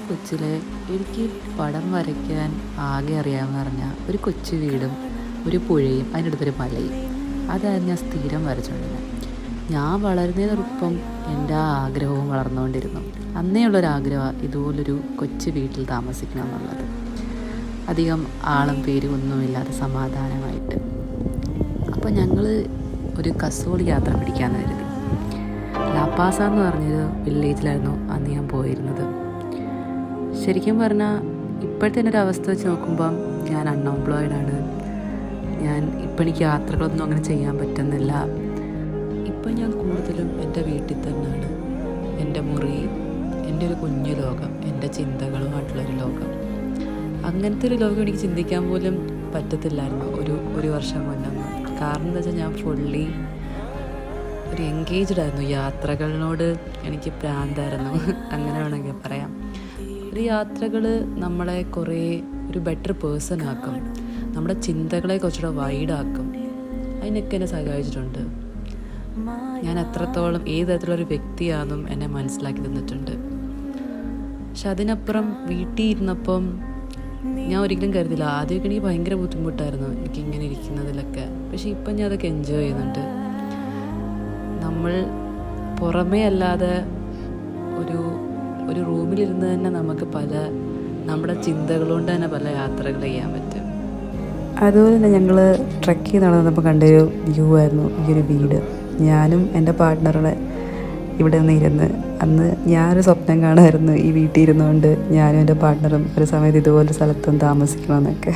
കൊച്ചിലെ എനിക്ക് പടം വരയ്ക്കാൻ ആകെ അറിയാമെന്ന് പറഞ്ഞാൽ ഒരു കൊച്ചു വീടും ഒരു പുഴയും അതിൻ്റെ അടുത്തൊരു മലയും. അതായിരുന്നു ഞാൻ സ്ഥിരം വരച്ചുകൊണ്ടിരുന്നത്. ഞാൻ വളരുന്നതിനൊപ്പം എൻ്റെ ആ ആഗ്രഹവും വളർന്നുകൊണ്ടിരുന്നു. അന്നേ ഉള്ളൊരാഗ്രഹമാണ് ഇതുപോലൊരു കൊച്ചു വീട്ടിൽ താമസിക്കണം എന്നുള്ളത്. അധികം ആളും പേരും ഒന്നുമില്ലാതെ സമാധാനമായിട്ട്. അപ്പോൾ ഞങ്ങൾ ഒരു കസോളി യാത്ര പിടിക്കാമെന്ന് കരുതി. ലാപ്പാസ എന്ന് പറഞ്ഞൊരു വില്ലേജിലായിരുന്നു അന്ന് ഞാൻ പോയിരുന്നത്. ശരിക്കും പറഞ്ഞാൽ ഇപ്പോഴത്തെ എൻ്റെ ഒരു അവസ്ഥ വെച്ച് നോക്കുമ്പം ഞാൻ അൺഎംപ്ലോയിഡാണ്. ഇപ്പം എനിക്ക് യാത്രകളൊന്നും അങ്ങനെ ചെയ്യാൻ പറ്റുന്നില്ല. ഇപ്പം ഞാൻ കൂടുതലും എൻ്റെ വീട്ടിൽ തന്നെയാണ്. എൻ്റെ മുറി, എൻ്റെ ഒരു കുഞ്ഞു ലോകം, എൻ്റെ ചിന്തകളുമായിട്ടുള്ളൊരു ലോകം. അങ്ങനത്തെ ഒരു ലോകം എനിക്ക് ചിന്തിക്കാൻ പോലും പറ്റത്തില്ലായിരുന്നു ഒരു വർഷം മുന്നൊന്നും. കാരണം എന്താ വെച്ചാൽ ഞാൻ ഫുള്ളി ഒരു എൻഗേജ്ഡ് ആയിരുന്നു. യാത്രകളിനോട് എനിക്ക് പ്രാന്തായിരുന്നു, അങ്ങനെ വേണമെങ്കിൽ പറയാം. ഒരു യാത്രകൾ നമ്മളെ കുറേ ഒരു ബെറ്റർ പേഴ്സൺ ആക്കും, നമ്മുടെ ചിന്തകളെ കുറച്ചുകൂടെ വൈഡാക്കും. അതിനൊക്കെ എന്നെ സഹായിച്ചിട്ടുണ്ട്. ഞാൻ എത്രത്തോളം ഏത് തരത്തിലുള്ളൊരു വ്യക്തിയാണെന്നും എന്നെ മനസ്സിലാക്കി തന്നിട്ടുണ്ട്. പക്ഷെ അതിനപ്പുറം വീട്ടിൽ ഇരുന്നപ്പം ഞാൻ ഒരിക്കലും കരുതില്ല. ആദ്യമൊക്കെ എനിക്ക് ഭയങ്കര ബുദ്ധിമുട്ടായിരുന്നു എനിക്കിങ്ങനെ ഇരിക്കുന്നതിലൊക്കെ. പക്ഷെ ഇപ്പം ഞാൻ അതൊക്കെ എൻജോയ് ചെയ്യുന്നുണ്ട്. നമ്മൾ പുറമേ അല്ലാതെ ഒരു റൂമിലിരുന്ന് തന്നെ നമുക്ക് നമ്മുടെ ചിന്തകൾ കൊണ്ട് തന്നെ പല യാത്രകൾ ചെയ്യാൻ പറ്റും. അതുപോലെ തന്നെ ഞങ്ങൾ ട്രക്ക് ചെയ്ത് നടന്നപ്പോൾ കണ്ടൊരു വ്യൂ ആയിരുന്നു ഈ ഒരു വീട്. ഞാനും എൻ്റെ പാർട്ട്ണറുടെ ഇവിടെ നിന്നിരുന്ന് അന്ന് ഞാനൊരു സ്വപ്നം കാണുമായിരുന്നു ഈ വീട്ടിൽ ഇരുന്നുകൊണ്ട് ഞാനും എൻ്റെ പാർട്ട്ണറും ഒരു സമയത്ത് ഇതുപോലെ സ്ഥലത്തും താമസിക്കണമെന്നൊക്കെ.